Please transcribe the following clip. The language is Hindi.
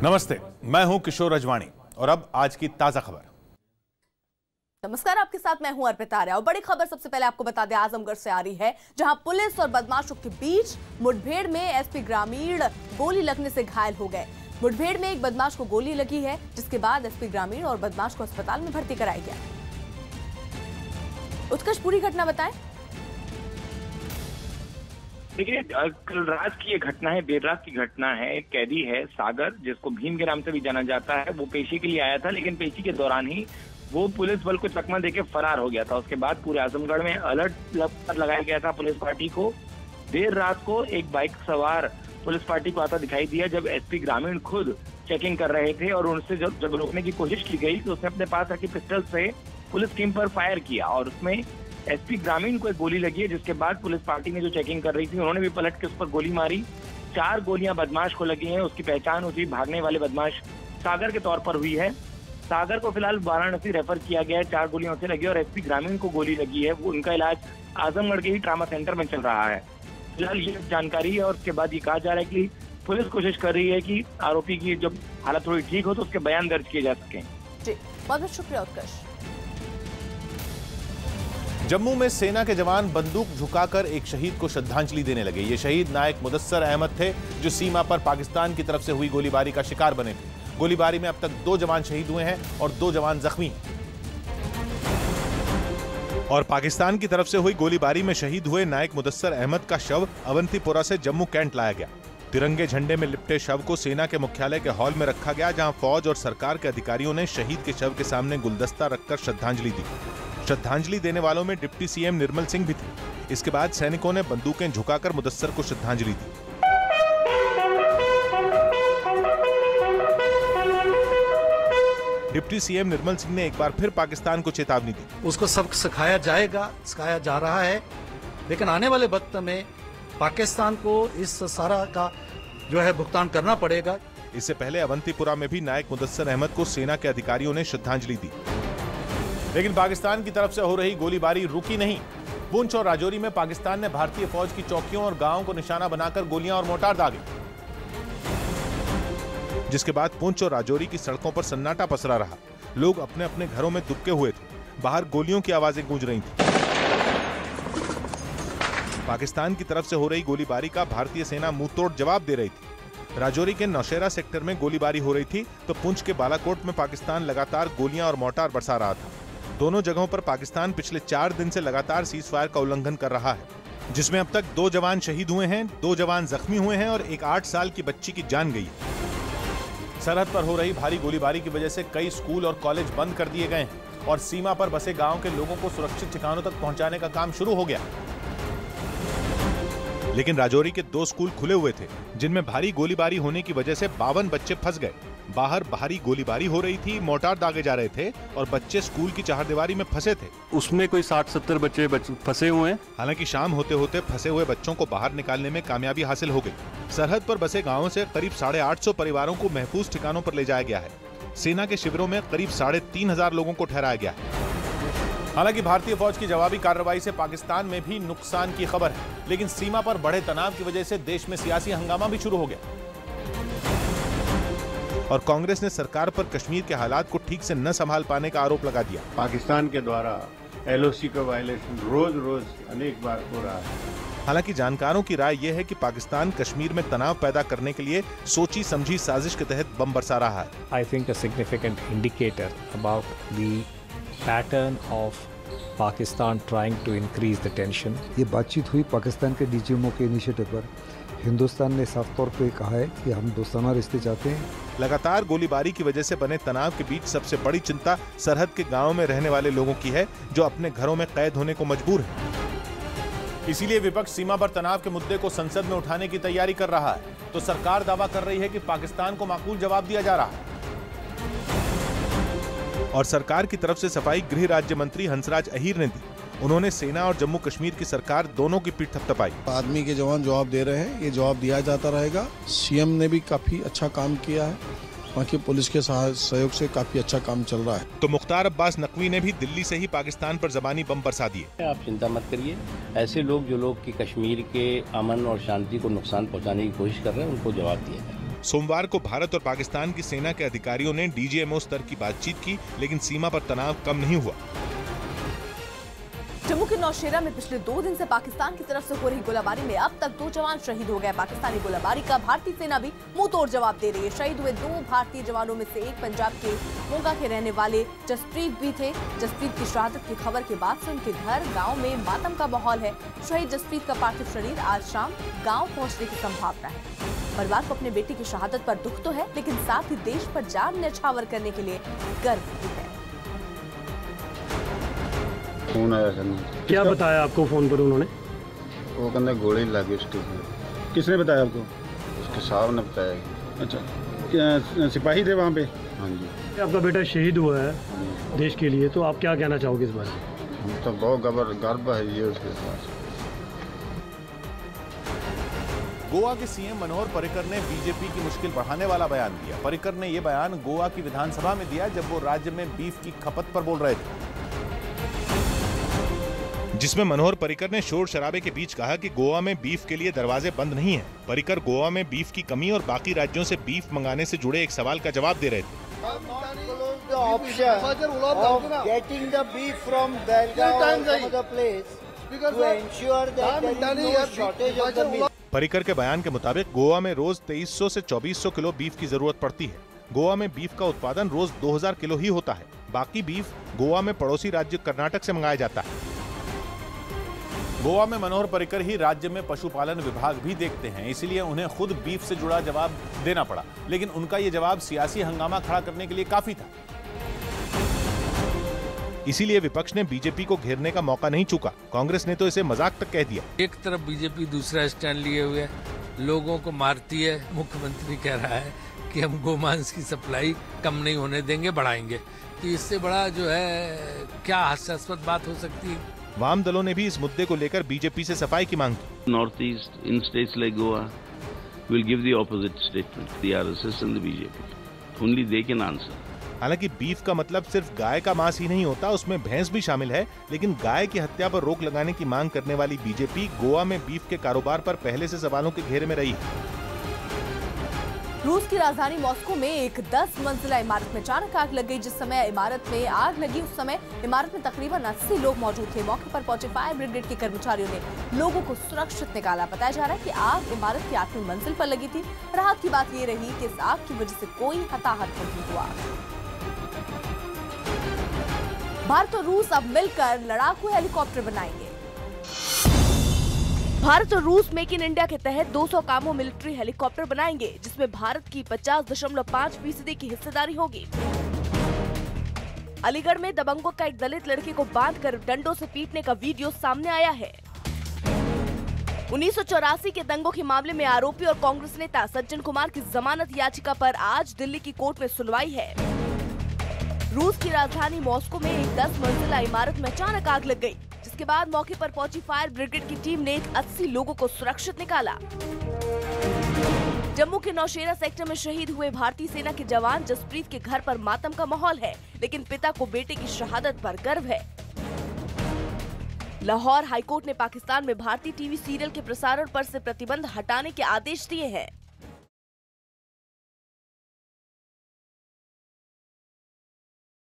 नमस्ते, मैं हूं किशोर अजवाणी और अब आज की ताजा खबर। नमस्कार, आपके साथ मैं हूं अर्पिता आर्या और बड़ी खबर सबसे पहले आपको बता दें आजमगढ़ से आ रही है, जहां पुलिस और बदमाशों के बीच मुठभेड़ में एसपी ग्रामीण गोली लगने से घायल हो गए। मुठभेड़ में एक बदमाश को गोली लगी है, जिसके बाद एसपी ग्रामीण और बदमाश को अस्पताल में भर्ती कराया गया। उत्कर्ष, पूरी घटना बताएं। देखिए, कल रात की ये घटना है, देर रात की घटना है। एक कैदी है सागर, जिसको भीम के नाम से भी जाना जाता है। वो पेशी के लिए आया था, लेकिन पेशी के दौरान ही वो पुलिस बल को चकमा देके फरार हो गया था। उसके बाद पूरे आजमगढ़ में अलर्ट लगाया गया था पुलिस पार्टी को। देर रात को एक बाइक सवार पुलिस पार्टी को आता दिखाई दिया, जब एसपी ग्रामीण खुद चेकिंग कर रहे थे और उनसे जब रोकने की कोशिश की गई तो उसने अपने पास रखी पिस्टल से पुलिस टीम पर फायर किया और उसमें एसपी ग्रामीण को एक गोली लगी है। जिसके बाद पुलिस पार्टी ने जो चेकिंग कर रही थी, उन्होंने भी पलट के उस पर गोली मारी। 4 गोलियां बदमाश को लगी हैं। उसकी पहचान उसी भागने वाले बदमाश सागर के तौर पर हुई है। सागर को फिलहाल वाराणसी रेफर किया गया है। 4 गोलियां उसे लगी और एसपी ग्रामीण को गोली लगी है। वो उनका इलाज आजमगढ़ के ही ट्रामा सेंटर में चल रहा है। फिलहाल ये जानकारी है और उसके बाद ये कहा जा रहा है कि पुलिस कोशिश कर रही है कि आरोपी की जब हालत थोड़ी ठीक हो तो उसके बयान दर्ज किए जा सकें। जी, बहुत बहुत शुक्रिया उत्कर्ष। जम्मू में सेना के जवान बंदूक झुकाकर एक शहीद को श्रद्धांजलि देने लगे। ये शहीद नायक मुदस्सर अहमद थे, जो सीमा पर पाकिस्तान की तरफ से हुई गोलीबारी का शिकार बने थे। गोलीबारी में अब तक 2 जवान शहीद हुए हैं और 2 जवान जख्मी हैं। और पाकिस्तान की तरफ से हुई गोलीबारी में शहीद हुए नायक मुदस्सर अहमद का शव अवंतीपोरा से जम्मू कैंट लाया गया। तिरंगे झंडे में लिपटे शव को सेना के मुख्यालय के हॉल में रखा गया, जहां फौज और सरकार के अधिकारियों ने शहीद के शव के सामने गुलदस्ता रखकर श्रद्धांजलि दी। श्रद्धांजलि देने वालों में डिप्टी सीएम निर्मल सिंह भी थे। इसके बाद सैनिकों ने बंदूकें झुकाकर मुदस्सर को श्रद्धांजलि दी। डिप्टी सीएम निर्मल सिंह ने एक बार फिर पाकिस्तान को चेतावनी दी। उसको सबक सिखाया जाएगा, सिखाया जा रहा है, लेकिन आने वाले वक्त में पाकिस्तान को इस सारा का जो है भुगतान करना पड़ेगा। इससे पहले अवंतीपुरा में भी नायक मुदस्सर अहमद को सेना के अधिकारियों ने श्रद्धांजलि दी। लेकिन पाकिस्तान की तरफ से हो रही गोलीबारी रुकी नहीं। पुंछ और राजौरी में पाकिस्तान ने भारतीय फौज की चौकियों और गांवों को निशाना बनाकर गोलियां और मोर्टार दागे, जिसके बाद पुंछ और राजौरी की सड़कों पर सन्नाटा पसरा रहा। लोग अपने अपने घरों में दुबके हुए थे। बाहर गोलियों की आवाजें गूंज रही थी। पाकिस्तान की तरफ से हो रही गोलीबारी का भारतीय सेना मुंहतोड़ जवाब दे रही थी। राजौरी के नौशेरा सेक्टर में गोलीबारी हो रही थी तो पुंछ के बालाकोट में पाकिस्तान लगातार गोलियां और मोर्टार बरसा रहा था। दोनों जगहों पर पाकिस्तान पिछले 4 दिन से लगातार सीजफायर का उल्लंघन कर रहा है, जिसमें अब तक 2 जवान शहीद हुए हैं, 2 जवान जख्मी हुए हैं और एक 8 साल की बच्ची की जान गई। सरहद पर हो रही भारी गोलीबारी की वजह से कई स्कूल और कॉलेज बंद कर दिए गए हैं और सीमा पर बसे गांव के लोगों को सुरक्षित ठिकानों तक पहुंचाने का काम शुरू हो गया। लेकिन राजौरी के 2 स्कूल खुले हुए थे, जिनमें भारी गोलीबारी होने की वजह से 52 बच्चे फंस गए। बाहर भारी गोलीबारी हो रही थी, मोर्टार दागे जा रहे थे और बच्चे स्कूल की चारदीवारी में फंसे थे। उसमें कोई 60-70 बच्चे फंसे हुए हैं। हालांकि शाम होते होते फंसे हुए बच्चों को बाहर निकालने में कामयाबी हासिल हो गई। सरहद पर बसे गांवों से करीब 850 परिवारों को महफूज ठिकानों पर ले जाया गया है। सेना के शिविरों में करीब 3500 लोगों को ठहराया गया है। हालांकि भारतीय फौज की जवाबी कार्रवाई से पाकिस्तान में भी नुकसान की खबर है, लेकिन सीमा पर बढ़े तनाव की वजह से देश में सियासी हंगामा भी शुरू हो गया और कांग्रेस ने सरकार पर कश्मीर के हालात को ठीक से न संभाल पाने का आरोप लगा दिया। पाकिस्तान के द्वारा एलओसी का वायलेशन रोज अनेक बार हो रहा है। हालांकि जानकारों की राय यह है कि पाकिस्तान कश्मीर में तनाव पैदा करने के लिए सोची समझी साजिश के तहत बम बरसा रहा है। I think a significant indicator about the pattern of Pakistan trying to increase the tension. ये बातचीत हुई पाकिस्तान के डीजीएमओ के इनिशिएटिव पर। हिंदुस्तान ने साफ तौर पे कहा है कि हम दोस्ताना रिश्ते चाहते हैं। लगातार गोलीबारी की वजह से बने तनाव के बीच सबसे बड़ी चिंता सरहद के गांवों में रहने वाले लोगों की है, जो अपने घरों में कैद होने को मजबूर है। इसीलिए विपक्ष सीमा पर तनाव के मुद्दे को संसद में उठाने की तैयारी कर रहा है, तो सरकार दावा कर रही है कि पाकिस्तान को माकूल जवाब दिया जा रहा है। और सरकार की तरफ से सफाई गृह राज्य मंत्री हंसराज अहीर ने दी। उन्होंने सेना और जम्मू कश्मीर की सरकार दोनों की पीठ थपथपाई। आर्मी के जवान जवाब दे रहे हैं, ये जवाब दिया जाता रहेगा। सीएम ने भी काफी अच्छा काम किया है, बाकी पुलिस के सहयोग से काफी अच्छा काम चल रहा है। तो मुख्तार अब्बास नकवी ने भी दिल्ली से ही पाकिस्तान पर जबानी बम बरसा दिए। आप चिंता मत करिए, ऐसे लोग जो लोग की कश्मीर के अमन और शांति को नुकसान पहुंचाने की कोशिश कर रहे हैं, उनको जवाब दिया जाए। सोमवार को भारत और पाकिस्तान की सेना के अधिकारियों ने डीजीएमओ स्तर की बातचीत की, लेकिन सीमा पर तनाव कम नहीं हुआ। जम्मू के नौशेरा में पिछले 2 दिन से पाकिस्तान की तरफ से हो रही गोलाबारी में अब तक 2 जवान शहीद हो गए। पाकिस्तानी गोलाबारी का भारतीय सेना भी मुंहतोड़ जवाब दे रही है। शहीद हुए 2 भारतीय जवानों में से एक पंजाब के मोगा के रहने वाले जसप्रीत भी थे। जसप्रीत की शहादत की खबर के बाद से उनके घर गाँव में मातम का माहौल है। शहीद जसप्रीत का पार्थिव शरीर आज शाम गाँव पहुँचने की संभावना है। परिवार को अपने बेटे की शहादत पर दुख तो है, लेकिन साथ ही देश पर जान न्यौछावर करने के लिए गर्व भी है। फोन आया था। क्या बताया आपको फोन पर उन्होंने? वो कहते गोली लगी उसके। किसने बताया आपको? उसके साहब ने बताया। अच्छा, क्या सिपाही थे वहाँ पे? हाँ जी। आपका बेटा शहीद हुआ है देश के लिए, तो आप क्या कहना चाहोगे इस बारे में? हम तो बहुत गर्व है ये उसके साथ। गोवा के सीएम मनोहर पर्रिकर ने बीजेपी की मुश्किल बढ़ाने वाला बयान दिया। पर्रिकर ने यह बयान गोवा की विधानसभा में दिया जब वो राज्य में बीफ की खपत पर बोल रहे थे, जिसमें मनोहर पर्रिकर ने शोर शराबे के बीच कहा कि गोवा में बीफ के लिए दरवाजे बंद नहीं हैं। पर्रिकर गोवा में बीफ की कमी और बाकी राज्यों से बीफ मंगाने से जुड़े एक सवाल का जवाब दे रहे थे। पर्रिकर के बयान के मुताबिक गोवा में रोज 2300 से 2400 किलो बीफ की जरूरत पड़ती है। गोवा में बीफ का उत्पादन रोज 2000 किलो ही होता है। बाकी बीफ गोवा में पड़ोसी राज्य कर्नाटक से मंगाया जाता है। गोवा में मनोहर पर्रिकर ही राज्य में पशुपालन विभाग भी देखते हैं, इसलिए उन्हें खुद बीफ से जुड़ा जवाब देना पड़ा, लेकिन उनका ये जवाब सियासी हंगामा खड़ा करने के लिए काफी था। इसीलिए विपक्ष ने बीजेपी को घेरने का मौका नहीं चूका। कांग्रेस ने तो इसे मजाक तक कह दिया। एक तरफ बीजेपी दूसरा स्टैंड लिए हुए लोगों को मारती है। मुख्यमंत्री कह रहा है कि हम गोमांस की सप्लाई कम नहीं होने देंगे, बढ़ाएंगे। तो इससे बड़ा जो है क्या हास्यास्पद बात हो सकती है। वाम दलों ने भी इस मुद्दे को लेकर बीजेपी से सफाई की मांग की। North east in states like Goa will give the opposite statement, the RSS and the BJP only they can answer. हालांकि बीफ का मतलब सिर्फ गाय का मांस ही नहीं होता, उसमें भैंस भी शामिल है। लेकिन गाय की हत्या पर रोक लगाने की मांग करने वाली बीजेपी गोवा में बीफ के कारोबार पर पहले से सवालों के घेरे में रही। रूस की राजधानी मॉस्को में एक 10 मंजिला इमारत में अचानक आग लग गई। जिस समय इमारत में आग लगी उस समय इमारत में तकरीबन 80 लोग मौजूद थे। मौके पर पहुंचे फायर ब्रिगेड के कर्मचारियों ने लोगों को सुरक्षित निकाला। बताया जा रहा है कि आग इमारत की 8वीं मंजिल पर लगी थी। राहत की बात ये रही कि इस आग की वजह से कोई हताहत नहीं हुआ। भारत और रूस अब मिलकर लड़ाकू हेलीकॉप्टर बनाएंगे। भारत और रूस मेक इन इंडिया के तहत 200 कामों मिलिट्री हेलीकॉप्टर बनाएंगे, जिसमें भारत की 50.5% की हिस्सेदारी होगी। अलीगढ़ में दबंगों का एक दलित लड़के को बांधकर डंडों से पीटने का वीडियो सामने आया है। 1984 के दंगों के मामले में आरोपी और कांग्रेस नेता सज्जन कुमार की जमानत याचिका पर आज दिल्ली की कोर्ट में सुनवाई है। रूस की राजधानी मॉस्को में एक 10 मंजिला इमारत में अचानक आग लग गई, जिसके बाद मौके पर पहुंची फायर ब्रिगेड की टीम ने 80 लोगों को सुरक्षित निकाला। जम्मू के नौशेरा सेक्टर में शहीद हुए भारतीय सेना के जवान जसप्रीत के घर पर मातम का माहौल है, लेकिन पिता को बेटे की शहादत पर गर्व है। लाहौर हाईकोर्ट ने पाकिस्तान में भारतीय टीवी सीरियल के प्रसारण पर से प्रतिबंध हटाने के आदेश दिए हैं।